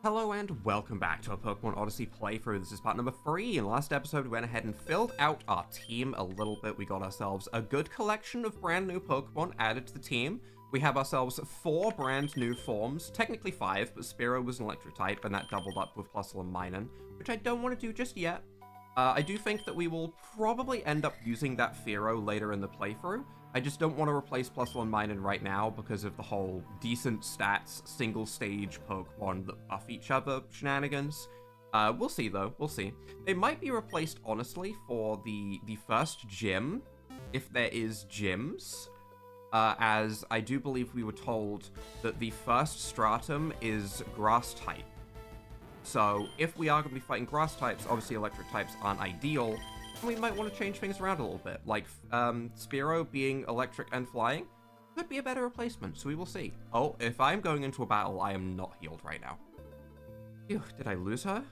Hello and welcome back to our Pokemon Odyssey playthrough. This is part number 3. In last episode, we went ahead and filled out our team a little bit. We got ourselves a good collection of brand new Pokemon added to the team. We have ourselves 4 brand new forms, technically 5, but Spearow was an electric type and that doubled up with Plusle and Minun, which I don't want to do just yet. I do think that we will probably end up using that Fearow later in the playthrough. I just don't want to replace Plusle and Minun right now because of the whole decent stats, single stage Pokemon that buff each other shenanigans. We'll see though, we'll see. They might be replaced, honestly, for the first gym, if there is gyms. As I do believe we were told that the first stratum is grass type. So if we are going to be fighting grass types, obviously electric types aren't ideal, and we might want to change things around a little bit. Like Spearow being electric and flying could be a better replacement, so we will see. Oh, if I'm going into a battle, I am not healed right now. Phew, did I lose her?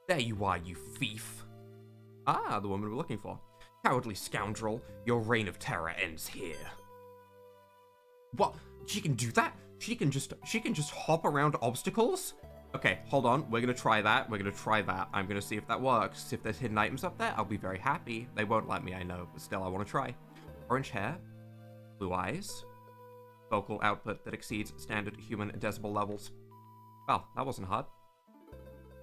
There you are, you thief. Ah, the woman we're looking for. Cowardly scoundrel, your reign of terror ends here. What? She can do that? She can just hop around obstacles? Okay, hold on. We're gonna try that. I'm gonna see if that works. If there's hidden items up there, I'll be very happy. They won't let me, I know, but still, I want to try. Orange hair, blue eyes, vocal output that exceeds standard human decibel levels. Well, that wasn't hard.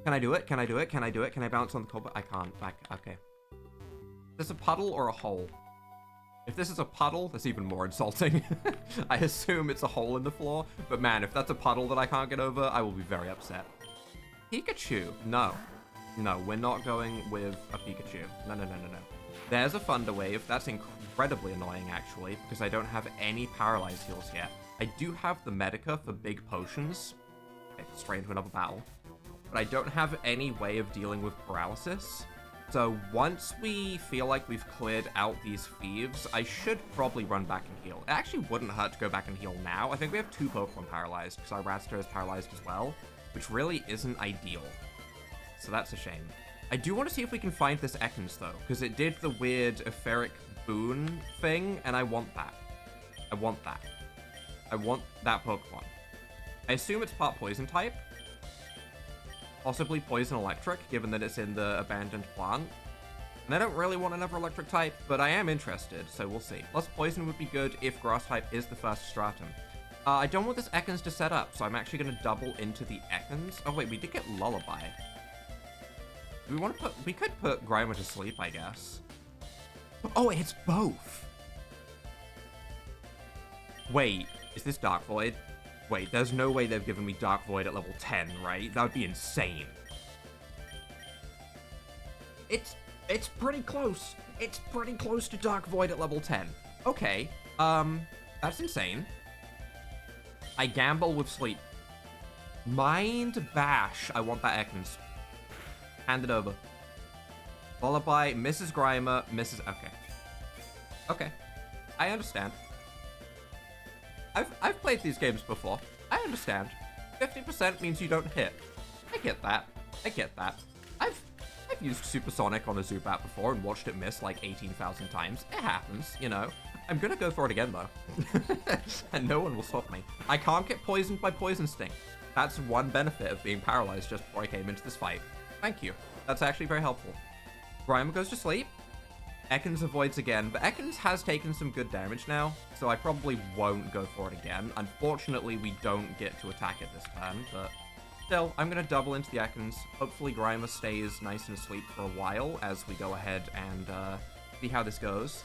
Can I do it? Can I bounce on the culprit? I can't. Okay. Is this a puddle or a hole? If this is a puddle, that's even more insulting. I assume it's a hole in the floor, but man, if that's a puddle that I can't get over, I will be very upset. Pikachu. No, we're not going with a Pikachu. No. There's a Thunder Wave. That's incredibly annoying, actually, because I don't have any Paralyzed heals yet. I do have the Medica for big potions. Okay, straight into another battle. But I don't have any way of dealing with paralysis. So once we feel like we've cleared out these thieves, I should probably run back and heal. It actually wouldn't hurt to go back and heal now. I think we have 2 Pokemon paralyzed, because our Radster is paralyzed as well, which really isn't ideal. So that's a shame. I do want to see if we can find this Ekans, though, because it did the weird etheric boon thing, and I want that. I want that Pokemon. I assume it's part poison type. Possibly poison electric, given that it's in the abandoned plant. And I don't really want another electric type, but I am interested, so we'll see. Plus poison would be good if grass type is the first stratum. I don't want this Ekans to set up, so I'm actually going to double into the Ekans. Oh wait, we did get Lullaby. Do we want to we could put Grimer to sleep, I guess. Oh, it's both. Wait, is this Dark Void? Wait, there's no way they've given me Dark Void at level 10, right? That would be insane. It's pretty close. It's pretty close to Dark Void at level 10. Okay, that's insane. I gamble with sleep. Mind Bash. I want that Ekans. Hand it over. Lullaby, Mrs. Grimer, Mrs. Okay. I understand. I've played these games before. I understand. 50% means you don't hit. I get that. I've used Supersonic on a Zubat before and watched it miss like 18,000 times. It happens, you know. I'm gonna go for it again though. And no one will stop me. I can't get poisoned by Poison Sting. That's one benefit of being paralyzed just before I came into this fight. Thank you. That's actually very helpful. Grimer goes to sleep. Ekans avoids again, but Ekans has taken some good damage now, so I probably won't go for it again. Unfortunately, we don't get to attack it this turn, but still, I'm going to double into the Ekans. Hopefully Grimer stays nice and asleep for a while as we go ahead and see how this goes.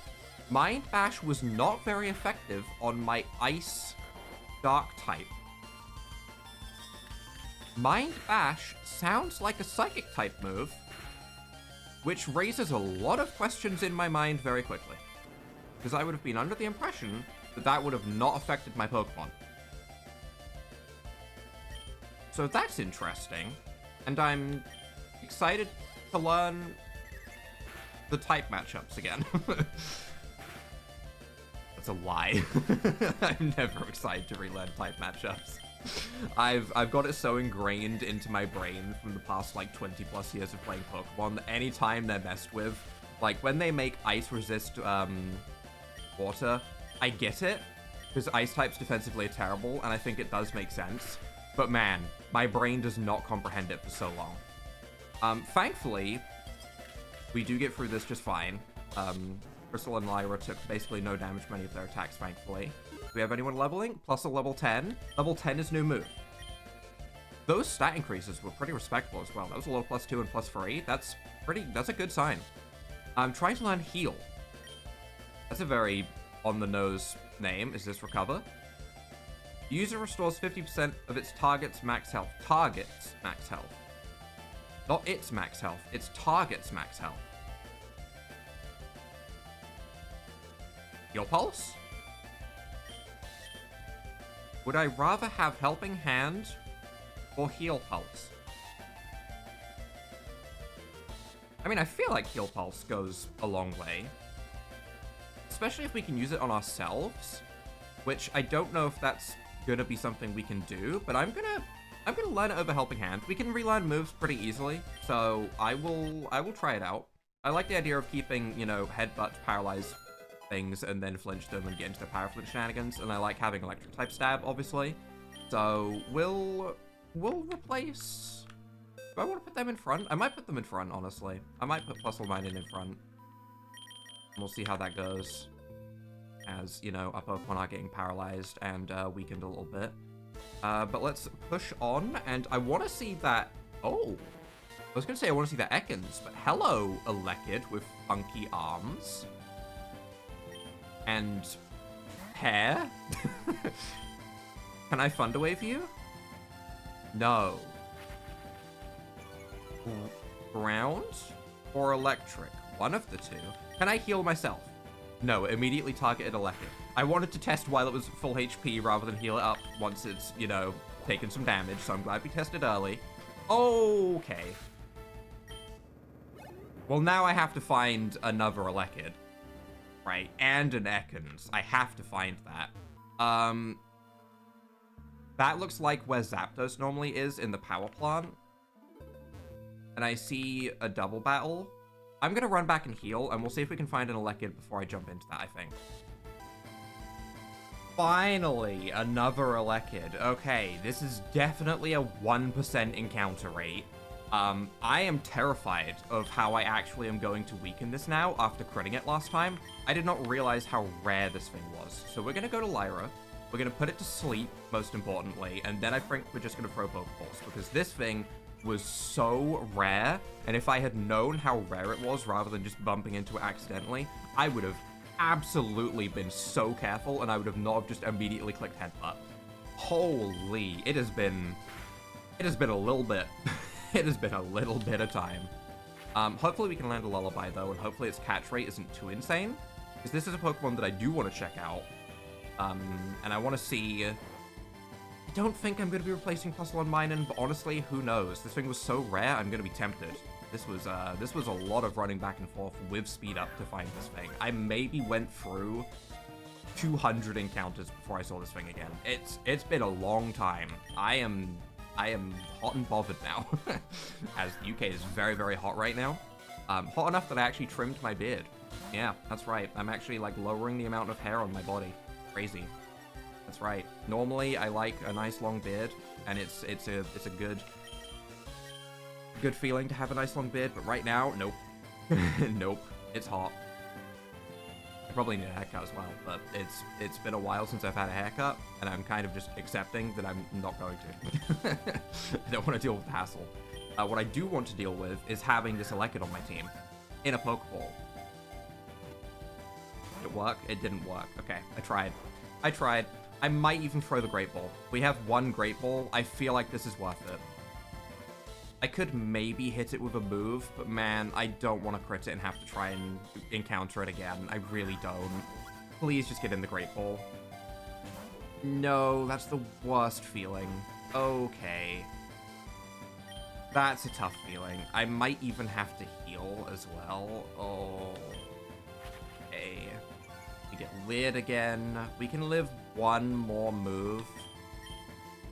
Mind Bash was not very effective on my Ice Dark type. Mind Bash sounds like a Psychic type move, which raises a lot of questions in my mind very quickly. Because I would have been under the impression that that would have not affected my Pokemon. So that's interesting. And I'm excited to learn the type matchups again. That's a lie. I'm never excited to relearn type matchups. I've got it so ingrained into my brain from the past like 20 plus years of playing Pokemon that anytime they're messed with, like when they make ice resist water, I get it, because ice types defensively are terrible, and I think it does make sense. But man, my brain does not comprehend it for so long. Thankfully, we do get through this just fine. Crystal and Lyra took basically no damage from any of their attacks, thankfully. Do we have anyone leveling? Plus a level 10. Level 10 is new move. Those stat increases were pretty respectable as well. That was a level +2 and +3. That's a good sign. I'm trying to learn heal. That's a very on-the-nose name. Is this recover? User restores 50% of its target's max health. Target's max health. Not its max health. Its target's max health. Heal Pulse? Would I rather have Helping Hand or Heal Pulse? I mean, I feel like Heal Pulse goes a long way. Especially if we can use it on ourselves, which I don't know if that's gonna be something we can do, but I'm gonna learn it over Helping Hand. We can relearn moves pretty easily, so I will try it out. I like the idea of keeping, you know, headbutt, paralyze things, and then flinch them and get into the power flinch shenanigans, and I like having electric type stab, obviously. So we'll replace. Do I want to put them in front? I might put them in front, honestly. I might put +1 in front. We'll see how that goes. As, you know, our Pokemon are getting paralyzed and weakened a little bit. But let's push on, and I want to see that... Oh! I was going to say I want to see the Ekans, but hello, Elekid with funky arms. And... hair? Can I Thunder Wave you? No. Ground or electric? One of the two. Can I heal myself? No, immediately targeted Elekid. I wanted to test while it was full HP rather than heal it up once it's, you know, taken some damage, so I'm glad we tested early. Okay. Well, now I have to find another Elekid. Right, and an Ekans. I have to find that. That looks like where Zapdos normally is in the power plant. And I see a double battle. I'm going to run back and heal, and we'll see if we can find an Elekid before I jump into that, I think. Finally, another Elekid. Okay, this is definitely a 1% encounter rate. I am terrified of how I actually am going to weaken this now after critting it last time. I did not realize how rare this thing was. So we're going to go to Lyra. We're going to put it to sleep, most importantly, and then I think we're just going to throw Pokeballs, because this thing was so rare, and if I had known how rare it was rather than just bumping into it accidentally, I would have absolutely been so careful, and I would have not just immediately clicked Headbutt. Holy, it has been a little bit. It has been a little bit of time. Hopefully we can land a Lullaby, though, and hopefully its catch rate isn't too insane, because this is a Pokemon that I do want to check out, and I want to see... I don't think I'm going to be replacing +1 Minun, but honestly, who knows? This thing was so rare, I'm going to be tempted. This was a lot of running back and forth with speed up to find this thing. I maybe went through 200 encounters before I saw this thing again. It's been a long time. I am hot and bothered now, as the UK is very, very hot right now. Hot enough that I actually trimmed my beard. Yeah, that's right. I'm actually, like, lowering the amount of hair on my body. Crazy. That's right. Normally, I like a nice long beard, and it's a good feeling to have a nice long beard, but right now, nope. Nope. It's hot. I probably need a haircut as well, but it's been a while since I've had a haircut, and I'm kind of just accepting that I'm not going to. I don't want to deal with the hassle. What I do want to deal with is having this Elekid on my team in a Pokeball. Did it work? It didn't work. Okay, I tried. I might even throw the Great Ball. We have one Great Ball. I feel like this is worth it. I could maybe hit it with a move, but man, I don't want to crit it and have to try and encounter it again. I really don't. Please just get in the Great Ball. No, that's the worst feeling. Okay. That's a tough feeling. I might even have to heal as well. Oh. Okay. We get Lid again. We can live one more move,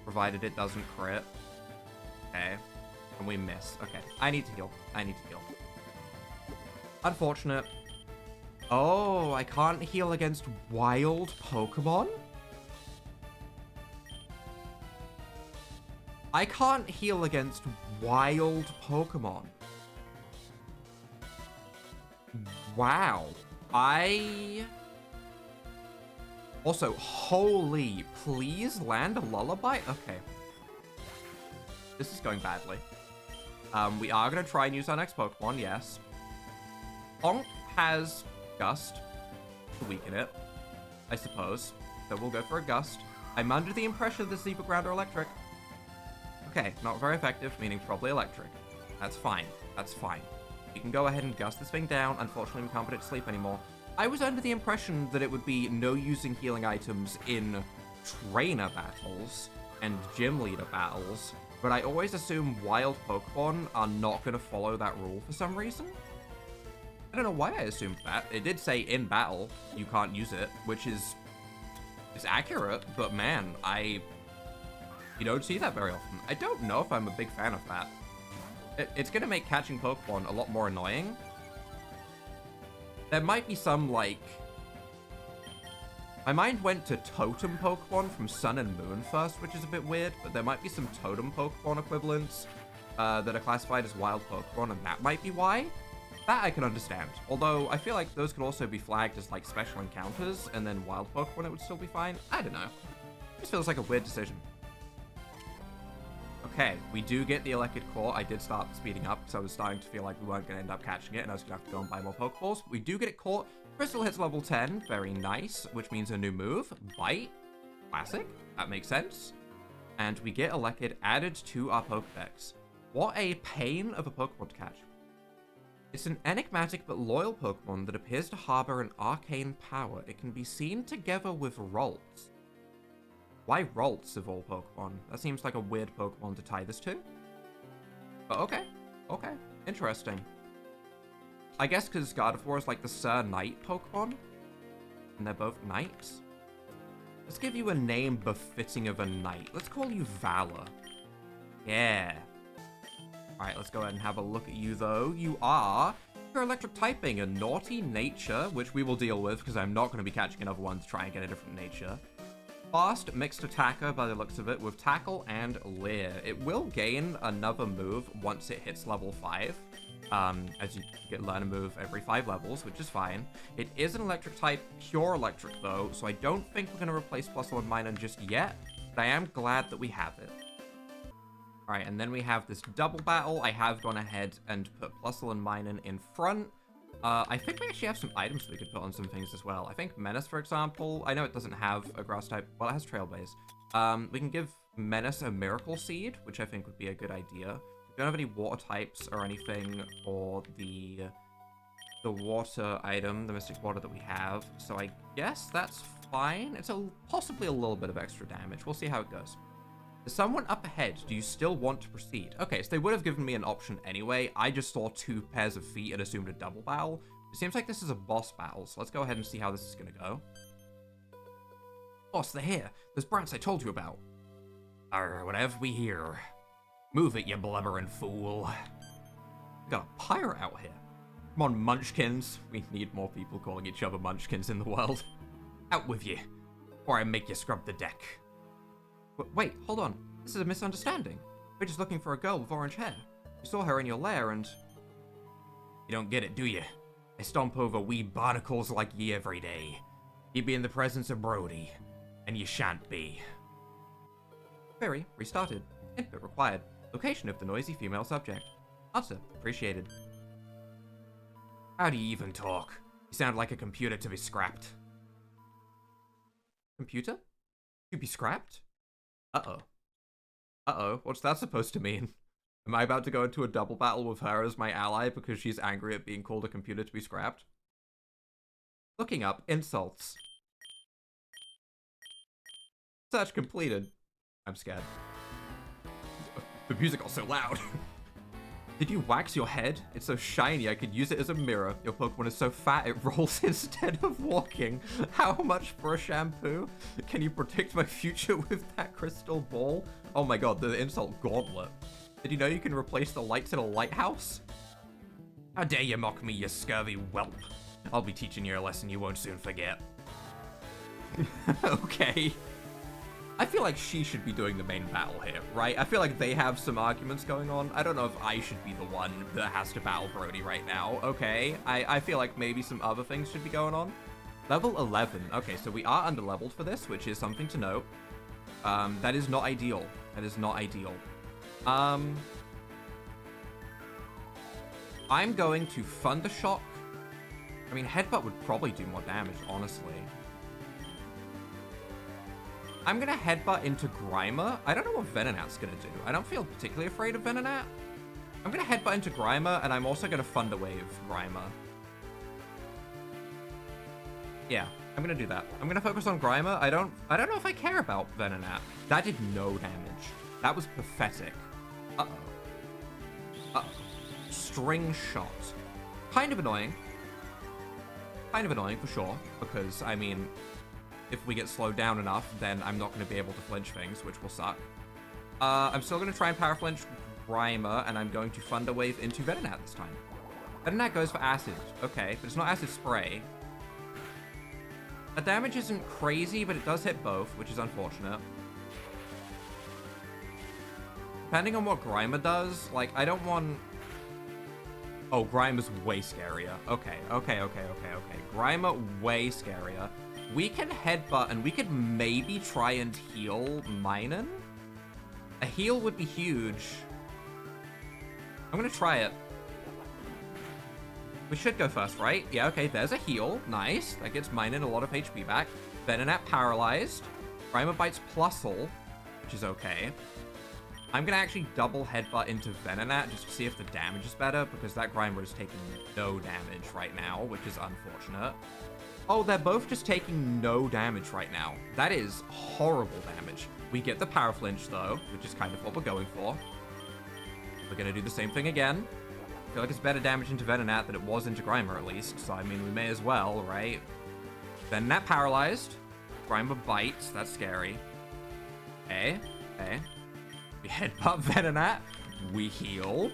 provided it doesn't crit. Okay. And we miss. Okay. I need to heal. Unfortunate. Oh, I can't heal against wild Pokemon? I can't heal against wild Pokemon. Wow. Also, holy, please land a lullaby? Okay. This is going badly. We are going to try and use our next Pokemon, yes. Honk has Gust to weaken it, I suppose. So we'll go for a Gust. I'm under the impression that Zebra Ground are electric. Okay, not very effective, meaning probably electric. That's fine. That's fine. We can go ahead and Gust this thing down. Unfortunately, we can't put it to sleep anymore. I was under the impression that it would be no using healing items in trainer battles and gym leader battles, but I always assume wild Pokemon are not going to follow that rule for some reason. I don't know why I assumed that. It did say in battle you can't use it, which is accurate, but man, you don't see that very often. I don't know if I'm a big fan of that. It's going to make catching Pokemon a lot more annoying. There might be some, like... My mind went to Totem Pokemon from Sun and Moon first, which is a bit weird, but there might be some Totem Pokemon equivalents that are classified as wild Pokemon, and that might be why. That I can understand. Although, I feel like those could also be flagged as, like, special encounters, and then wild Pokemon, it would still be fine. I don't know. It just feels like a weird decision. Okay, we do get the Elekid core. I did start speeding up, so I was starting to feel like we weren't going to end up catching it, and I was going to have to go and buy more Pokeballs. We do get it caught. Crystal hits level 10. Very nice, which means a new move. Bite. Classic. That makes sense. And we get Elekid added to our Pokedex. What a pain of a Pokemon to catch. It's an enigmatic but loyal Pokemon that appears to harbor an arcane power. It can be seen together with Ralts. Why Ralts of all Pokemon? That seems like a weird Pokemon to tie this to. But okay. Okay. Interesting. I guess because Gardevoir is like the Sir Knight Pokemon. And they're both knights. Let's give you a name befitting of a knight. Let's call you Valor. Yeah. Alright, let's go ahead and have a look at you, though. You are your electric typing, a naughty nature, which we will deal with because I'm not going to be catching another one to try and get a different nature. Fast mixed attacker by the looks of it with tackle and leer. It will gain another move once it hits level 5. As you get learn a move every 5 levels, which is fine. It is an electric type, pure electric though, so I don't think we're going to replace Plusle and Minun just yet, but I am glad that we have it. Alright, and then we have this double battle. I have gone ahead and put Plusle and Minun in front. I think we actually have some items we could put on some things as well. I think Menace, for example, I know it doesn't have a grass type. Well, it has Trailblaze. We can give Menace a Miracle Seed, which I think would be a good idea. We don't have any water types or anything for the water item, the Mystic Water that we have. So I guess that's fine. It's possibly a little bit of extra damage. We'll see how it goes. There's someone up ahead. Do you still want to proceed? Okay, so they would have given me an option anyway. I just saw 2 pairs of feet and assumed a double battle. It seems like this is a boss battle, so let's go ahead and see how this is going to go. Boss, they're here. Those brats I told you about. Arr, whatever we hear. Move it, you blubbering fool. We got a pirate out here. Come on, munchkins. We need more people calling each other munchkins in the world. Out with you, or I make you scrub the deck. Wait, hold on. This is a misunderstanding. We're just looking for a girl with orange hair. We saw her in your lair and... You don't get it, do you? I stomp over wee barnacles like ye every day. You be in the presence of Brody, and you shan't be. Query restarted. Input required. Location of the noisy female subject. Answer appreciated. How do you even talk? You sound like a computer to be scrapped. Computer? You be scrapped? Uh-oh. Uh-oh, what's that supposed to mean? Am I about to go into a double battle with her as my ally because she's angry at being called a computer to be scrapped? Looking up insults. Search completed. I'm scared. The music got so loud. Did you wax your head? It's so shiny I could use it as a mirror. Your Pokemon is so fat it rolls instead of walking. How much for a shampoo? Can you predict my future with that crystal ball? Oh my god, the insult gauntlet. Did you know you can replace the lights in a lighthouse? How dare you mock me, you scurvy whelp. I'll be teaching you a lesson you won't soon forget. Okay. I feel like she should be doing the main battle here, right? I feel like they have some arguments going on. I don't know if I should be the one that has to battle Brody right now, okay? I feel like maybe some other things should be going on. Level 11. Okay, so we are under-leveled for this, which is something to note. That is not ideal. That is not ideal. I'm going to Thunder Shock. I mean, Headbutt would probably do more damage, honestly. I'm gonna Headbutt into Grimer. I don't know what Venonat's gonna do. I don't feel particularly afraid of Venonat. I'm gonna Headbutt into Grimer, and I'm also gonna Thunder Wave Grimer. Yeah, I'm gonna do that. I'm gonna focus on Grimer. I don't know if I care about Venonat. That did no damage. That was pathetic. Uh-oh. Uh-oh. String Shot. Kind of annoying. Kind of annoying, for sure. Because, I mean, if we get slowed down enough, then I'm not going to be able to flinch things, which will suck. I'm still going to try and Power Flinch Grimer, and I'm going to Thunder Wave into Venonat this time. Venonat goes for Acid. Okay, but it's not Acid Spray. The damage isn't crazy, but it does hit both, which is unfortunate. Depending on what Grimer does, like, I don't want... Oh, Grimer's way scarier. Okay. Grimer, way scarier. We can Headbutt, and we could maybe try and heal Minun. A heal would be huge. I'm gonna try it. We should go first, right? Yeah, okay, there's a heal. Nice. That gets Minun a lot of HP back. Venonat paralyzed. Grimer bites Plusle, which is okay. I'm gonna actually double Headbutt into Venonat just to see if the damage is better, because that Grimer is taking no damage right now, which is unfortunate. Oh, they're both just taking no damage right now. That is horrible damage. We get the Power Flinch, though, which is kind of what we're going for. We're gonna do the same thing again. I feel like it's better damage into Venonat than it was into Grimer, at least, so I mean, we may as well, right? Venonat paralyzed. Grimer bites. That's scary. Okay. We Headbutt Venonat. We heal.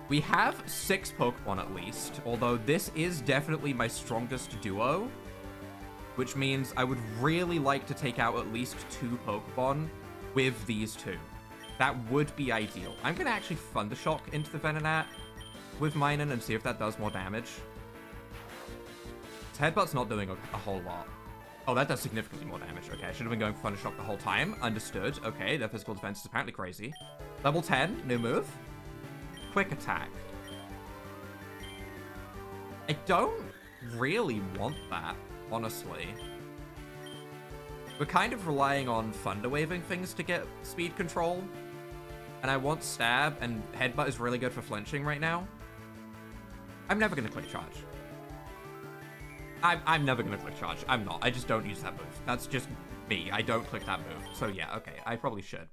We have 6 Pokemon at least, although this is definitely my strongest duo, which means I would really like to take out at least 2 Pokemon with these 2. That would be ideal. I'm going to actually Thunder Shock into the Venonat with Minun and see if that does more damage. Headbutt's not doing a whole lot. Oh, that does significantly more damage. Okay, I should have been going for Thunder Shock the whole time. Understood. Okay, their physical defense is apparently crazy. Level 10, new move. Quick Attack. I don't really want that, honestly. We're kind of relying on Thunder Waving things to get speed control. And I want Stab, and Headbutt is really good for flinching right now. I'm never going to Quick Charge. I'm never going to Quick Charge. I'm not. I just don't use that move. That's just me. I don't click that move. So yeah, okay. I probably should.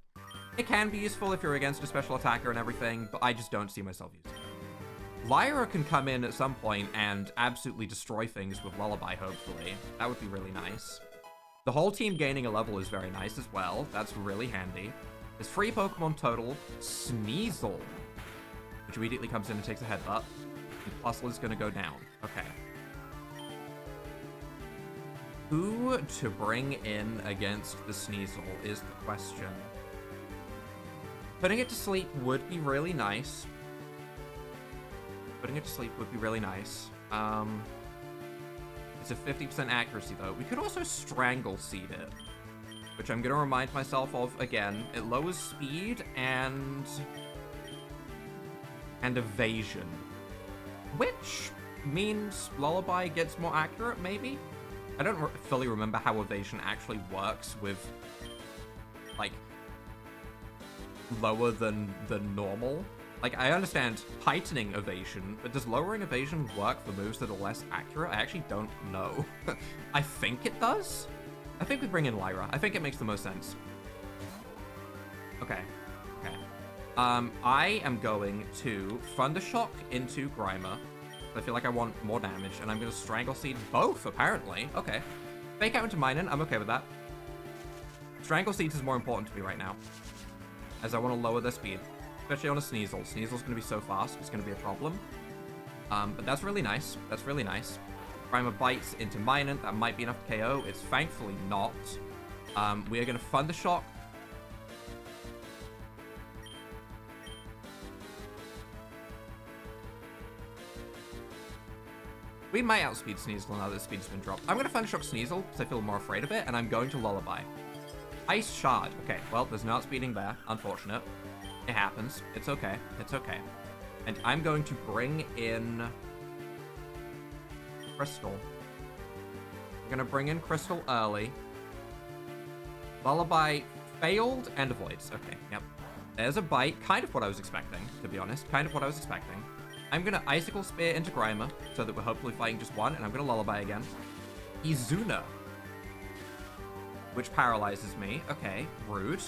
It can be useful if you're against a special attacker and everything, but I just don't see myself using it. Lyra can come in at some point and absolutely destroy things with Lullaby, hopefully. That would be really nice. The whole team gaining a level is very nice as well. That's really handy. There's 3 Pokemon total. Sneasel, which immediately comes in and takes a Headbutt. And Plusle is going to go down. Okay. Who to bring in against the Sneasel is the question. Putting it to sleep would be really nice. Putting it to sleep would be really nice. It's a 50% accuracy, though. We could also Strangle Seed it, which I'm going to remind myself of again. It lowers speed and evasion, which means Lullaby gets more accurate, maybe? I don't fully remember how evasion actually works with, like, lower than normal. Like, I understand heightening evasion, but does lowering evasion work for moves that are less accurate? I actually don't know. I think it does. I think we bring in Lyra. I think it makes the most sense. Okay. I am going to Thunder Shock into Grimer. I feel like I want more damage, and I'm going to Strangle Seed both, apparently. Okay. Fake out into Minun. I'm okay with that. Strangle Seeds is more important to me right now, as I want to lower their speed, especially on a Sneasel. Sneasel's going to be so fast, it's going to be a problem. But that's really nice. That's really nice. Grimer bites into Minun. That might be enough to KO. It's thankfully not. We are going to Thunder Shock. We might outspeed Sneasel now that speed's been dropped. I'm going to Thunder Shock Sneasel because I feel more afraid of it, and I'm going to Lullaby. Ice Shard. Okay, well, there's no outspeeding there. Unfortunate. It happens. It's okay. It's okay. And I'm going to bring in Crystal. I'm going to bring in Crystal early. Lullaby failed and avoids. Okay, yep. There's a bite. Kind of what I was expecting, to be honest. Kind of what I was expecting. I'm going to Icicle Spear into Grimer so that we're hopefully fighting just one, and I'm going to Lullaby again. Izuna, which paralyzes me. Okay, rude.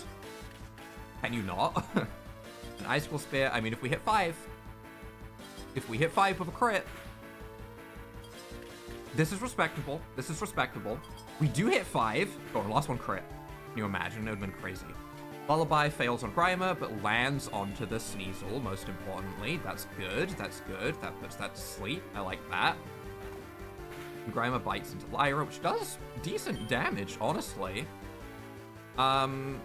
Can you not? An Icicle Spear. I mean, if we hit 5. If we hit 5 with a crit. This is respectable. This is respectable. We do hit 5. Oh, our last one crit. Can you imagine? It would have been crazy. Lullaby fails on Grimer, but lands onto the Sneasel, most importantly. That's good. That's good. That puts that to sleep. I like that. And Grimer bites into Lyra, which does decent damage, honestly. I'm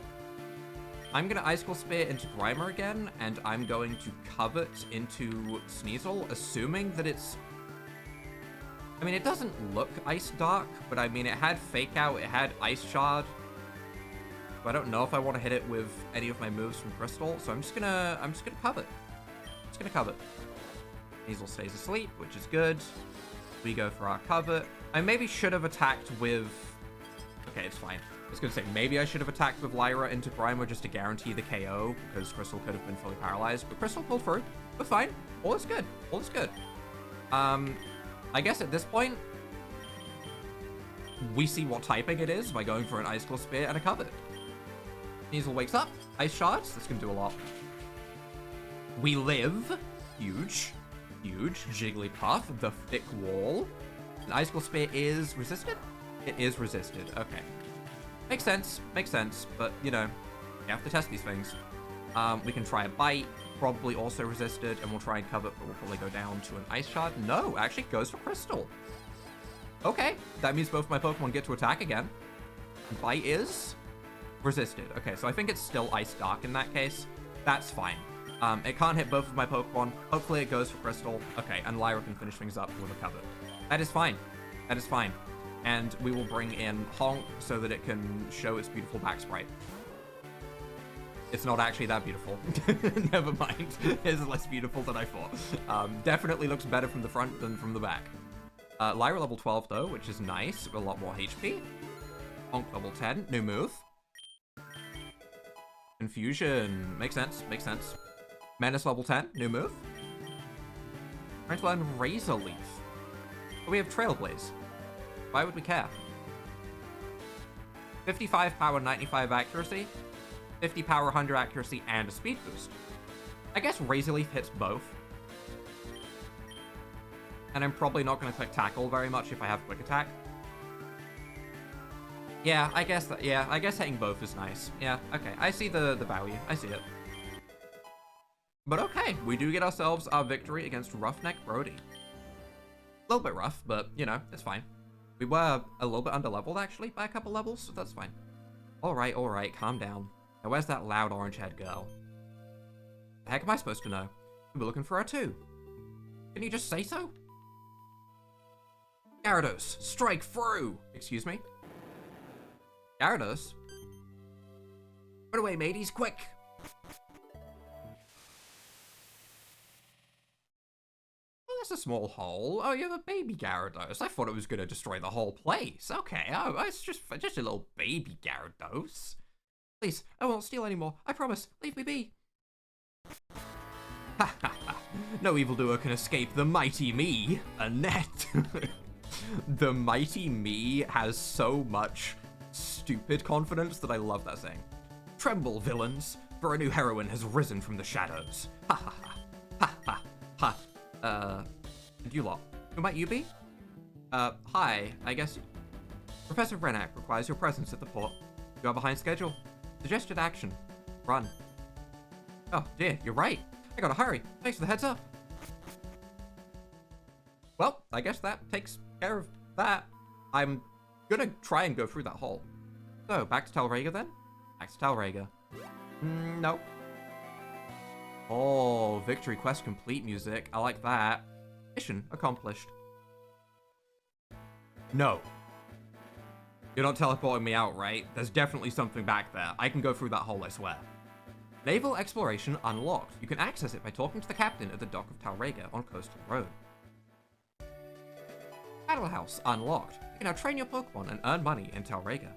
going to Icicle Spear into Grimer again, and I'm going to Covet into Sneasel, assuming that it's... I mean, it doesn't look Ice Dark, but I mean, it had Fake Out, it had Ice Shard. I don't know if I want to hit it with any of my moves from Crystal, so I'm just gonna Covet. Just gonna Covet. Sneasel stays asleep, which is good. We go for our Covet. I maybe should have attacked with... Okay, it's fine. I was gonna say, maybe I should have attacked with Lyra into Grimer just to guarantee the KO, because Crystal could have been fully paralyzed, but Crystal pulled through. We're fine. All is good. All is good. I guess at this point, we see what typing it is by going for an Icicle Spear and a Covet. Sneasel wakes up. Ice Shards. This can do a lot. We live. Huge. Huge. Jigglypuff. The thick wall. An Icicle Spear is resisted? It is resisted. Okay. Makes sense. Makes sense. But, you know, you have to test these things. We can try a Bite. Probably also resisted. And we'll try and Covet, but we'll probably go down to an Ice Shard. No, actually goes for Crystal. Okay. That means both my Pokemon get to attack again. And Bite is... resisted. Okay, so I think it's still Ice Dark in that case. That's fine. It can't hit both of my Pokemon. Hopefully it goes for Crystal. Okay, and Lyra can finish things up with a Covet. That is fine. That is fine. And we will bring in Honk so that it can show its beautiful back sprite. It's not actually that beautiful. Never mind. It's less beautiful than I thought. Definitely looks better from the front than from the back. Lyra level 12 though, which is nice. With a lot more HP. Honk level 10. New move. Confusion. Makes sense. Makes sense. Menace level 10. New move. Trying to learn Razor Leaf. But we have Trailblaze. Why would we care? 55 power, 95 accuracy. 50 power, 100 accuracy, and a speed boost. I guess Razor Leaf hits both. And I'm probably not going to click Tackle very much if I have Quick Attack. Yeah, I guess that, yeah, I guess hitting both is nice. Yeah, okay, I see the value. I see it. But okay, we do get ourselves our victory against Roughneck Brody. A little bit rough, but, you know, it's fine. We were a little bit under-leveled, actually, by a couple levels, so that's fine. Alright, calm down. Now, where's that loud orange-haired girl? The heck am I supposed to know? We're looking for her, too. Can you just say so? Gyarados, strike through! Excuse me? Gyarados? Run away, mateys, quick! Oh, that's a small hole. Oh, you have a baby Gyarados. I thought it was going to destroy the whole place. Okay, oh, it's just a little baby Gyarados. Please, I won't steal anymore. I promise. Leave me be. Ha ha ha. No evildoer can escape the mighty me, Annette. The mighty me has so much stupid confidence that I love that saying. Tremble, villains, for a new heroine has risen from the shadows. Ha ha ha. Ha ha ha. And you lot, who might you be? Hi, I guess... Professor Rennack requires your presence at the port. You are behind schedule. Suggested action. Run. Oh dear, you're right. I gotta hurry. Thanks for the heads up. Well, I guess that takes care of that. I'm gonna try and go through that hole. So, back to Talrega then? Back to Talrega. Nope. Oh, victory quest complete music. I like that. Mission accomplished. No. You're not teleporting me out, right? There's definitely something back there. I can go through that hole, I swear. Naval exploration unlocked. You can access it by talking to the captain at the dock of Talrega on Coastal Road. Battle House unlocked. You can now train your Pokemon and earn money in Talrega.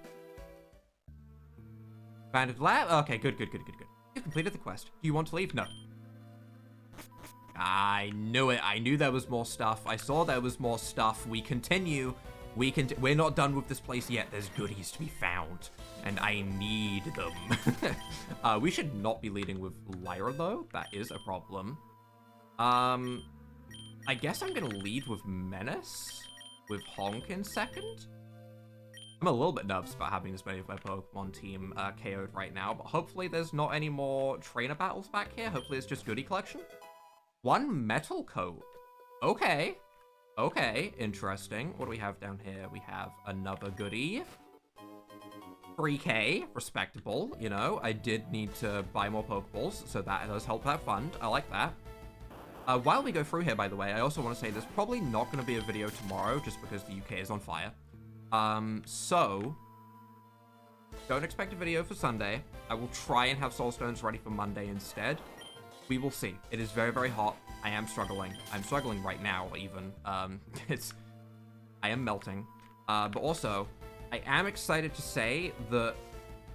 Abandoned lab? Okay, good. You completed the quest. Do you want to leave? No. I knew it. I knew there was more stuff. I saw there was more stuff. We continue. We're not done with this place yet. There's goodies to be found, and I need them. We should not be leading with Lyra, though. That is a problem. I guess I'm gonna lead with Menace, with Honk in second. I'm a little bit nervous about having this many of my Pokemon team KO'd right now, but hopefully there's not any more trainer battles back here. Hopefully it's just goodie collection. 1 metal coat. Okay. Okay, interesting. What do we have down here? We have another goodie. 3K, respectable, you know. I did need to buy more Pokeballs, so that does help that fund. I like that. While we go through here, by the way, I also want to say there's probably not going to be a video tomorrow just because the UK is on fire. So don't expect a video for Sunday. I will try and have Soul Stones ready for Monday instead. We will see. It is very, very hot. I am struggling. I'm struggling right now, even. I am melting. But also, I am excited to say that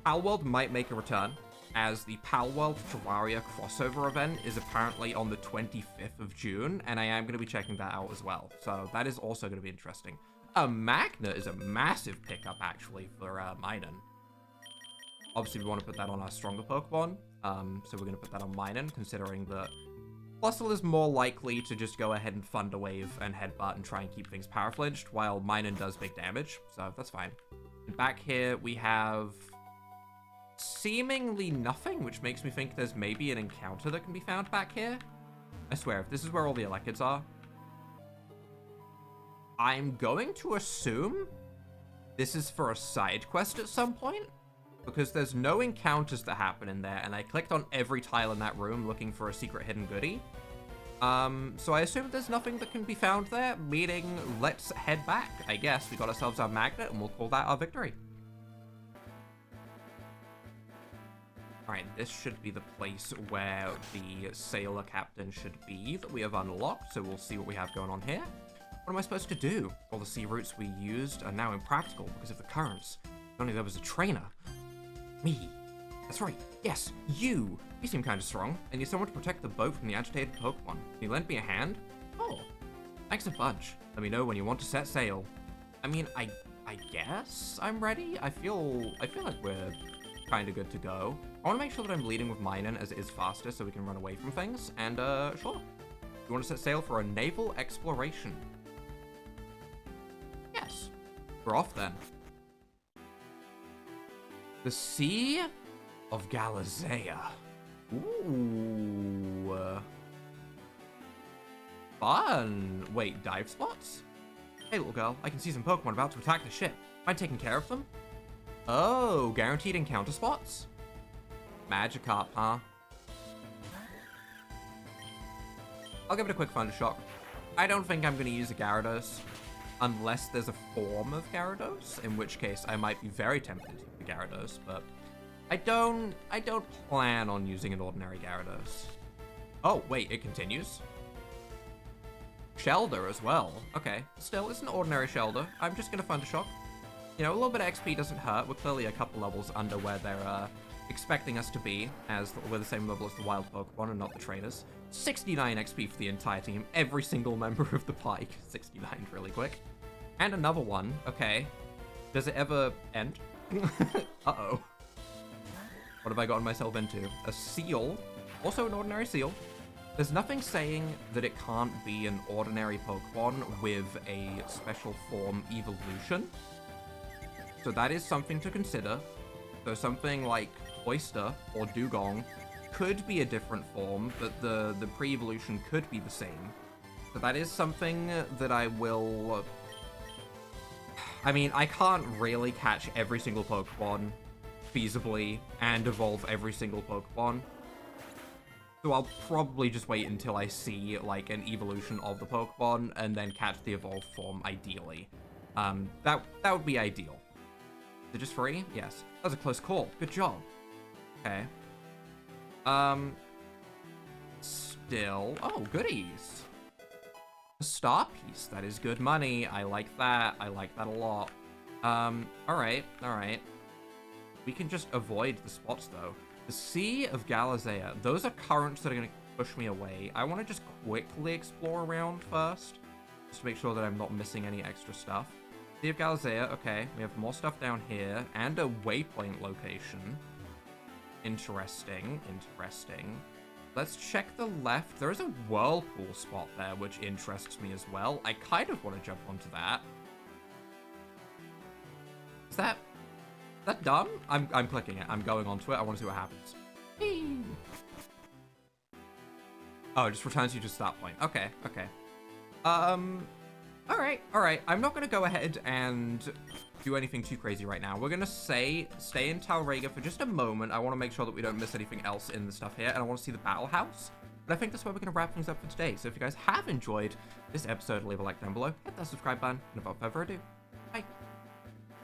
Palworld might make a return, as the Palworld Terraria crossover event is apparently on the 25th of June, and I am going to be checking that out as well. So that is also going to be interesting. A Magnet is a massive pickup, actually, for Minun. Obviously, we want to put that on our stronger Pokemon, so we're going to put that on Minun, considering that Flustle is more likely to just go ahead and fund a wave and headbutt and try and keep things power flinched, while Minun does big damage, so that's fine. And back here, we have seemingly nothing, which makes me think there's maybe an encounter that can be found back here. I swear, if this is where all the Elekids are, I'm going to assume this is for a side quest at some point, because there's no encounters that happen in there, and I clicked on every tile in that room looking for a secret hidden goodie. So I assume there's nothing that can be found there, meaning let's head back, I guess. We got ourselves our Magnet, and we'll call that our victory. Alright, this should be the place where the Sailor Captain should be that we have unlocked, so we'll see what we have going on here. What am I supposed to do? All the sea routes we used are now impractical because of the currents. If only there was a trainer. Me. That's right. Yes, you. You seem kind of strong. I need someone to protect the boat from the agitated Pokemon. Can you lend me a hand? Oh, thanks a bunch. Let me know when you want to set sail. I mean, I guess I'm ready. I feel like we're kind of good to go. I want to make sure that I'm leading with Minun as it is faster so we can run away from things. And, sure. You want to set sail for a naval exploration? Yes. We're off then. The Sea of Galizea. Ooh. Fun. Wait, dive spots? Hey, little girl, I can see some Pokemon about to attack the ship. Am I taking care of them? Oh, guaranteed encounter spots? Magikarp, huh? I'll give it a quick Thunder Shock. I don't think I'm going to use a Gyarados, unless there's a form of Gyarados, in which case I might be very tempted to use a Gyarados, but I don't plan on using an ordinary Gyarados. Oh, wait, it continues? Shelder as well. Okay, still, it's an ordinary Shelder. I'm just going to Thunder Shock. You know, a little bit of XP doesn't hurt. We're clearly a couple levels under where they're expecting us to be, as we're the same level as the wild Pokemon and not the trainers. 69 XP for the entire team. Every single member of the party. 69 really quick. And another one. Okay. Does it ever end? Uh-oh. What have I gotten myself into? A seal. Also an ordinary seal. There's nothing saying that it can't be an ordinary Pokemon with a special form evolution. So that is something to consider. So something like Oyster or Dugong could be a different form, but the pre-evolution could be the same. So that is something that I will... I mean, I can't really catch every single Pokemon feasibly and evolve every single Pokemon. So I'll probably just wait until I see, like, an evolution of the Pokemon and then catch the evolved form, ideally. That would be ideal. Is it just free? Yes. That was a close call. Good job. Okay. Still... Oh, goodies. A star piece. That is good money. I like that. I like that a lot. Alright. We can just avoid the spots, though. The Sea of Galazea. Those are currents that are going to push me away. I want to just quickly explore around first, just to make sure that I'm not missing any extra stuff. Sea of Galazea. Okay, we have more stuff down here, and a waypoint location. Interesting. Let's check the left. There is a whirlpool spot there, which interests me as well. I kind of want to jump onto that. Is that done? I'm clicking it. I'm going onto it. I want to see what happens. Whee! Oh, it just returns you just that point. Okay. Alright. I'm not going to go ahead and do anything too crazy right now. We're going to stay in Talrega for just a moment. I want to make sure that we don't miss anything else in the stuff here, and I want to see the battle house. But I think that's where we're going to wrap things up for today. So if you guys have enjoyed this episode, leave a like down below, hit that subscribe button, and without further ado,